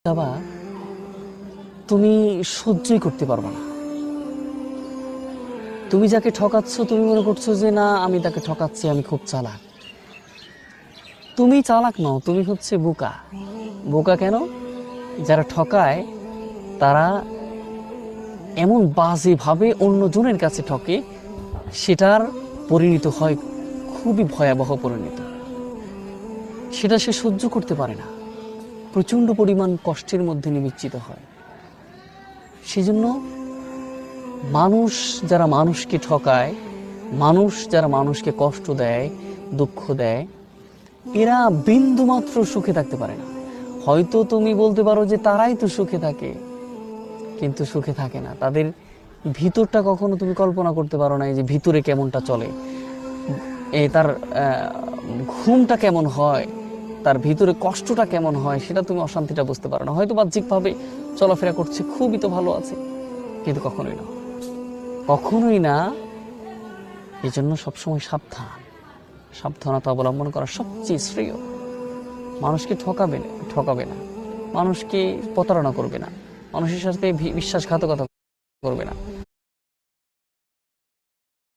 বাবা, তুমি সহ্যই করতে পারবে না। তুমি যাকে ঠকাচ্ছ, তুমি মনে করছো যে না, আমি তাকে ঠকাচ্ছি, আমি খুব চালাক। তুমি চালাক নও, তুমি হচ্ছে বোকা। বোকা কেন? যারা ঠকায় তারা এমন বাজেভাবে অন্যজনের কাছে ঠকে, সেটার পরিণত হয় খুবই ভয়াবহ পরিণত। সেটা সে সহ্য করতে পারে না, প্রচণ্ড পরিমাণ কষ্টের মধ্যে নিমজ্জিত হয়। সেজন্য মানুষ যারা মানুষকে ঠকায়, মানুষ যারা মানুষকে কষ্ট দেয়, দুঃখ দেয়, এরা বিন্দুমাত্র সুখে থাকতে পারে না। হয়তো তুমি বলতে পারো যে তারাই তো সুখে থাকে, কিন্তু সুখে থাকে না। তাদের ভিতরটা কখনো তুমি কল্পনা করতে পারো না, যে ভিতরে কেমনটা চলে, তার ঘুমটা কেমন হয়, তার ভিতরে কষ্টটা কেমন হয়, সেটা তুমি অশান্তিটা বুঝতে পারো না। হয়তো বাহ্যিকভাবে চলাফেরা করছে, খুবই তো ভালো আছে, কিন্তু কখনোই না, কখনোই না। এই জন্য সবসময় সাবধানতা অবলম্বন করা সবচেয়ে শ্রেয়। মানুষকে ঠকাবে না, মানুষকে প্রতারণা করবে না, মানুষের সাথে বিশ্বাসঘাতকতা করবে না।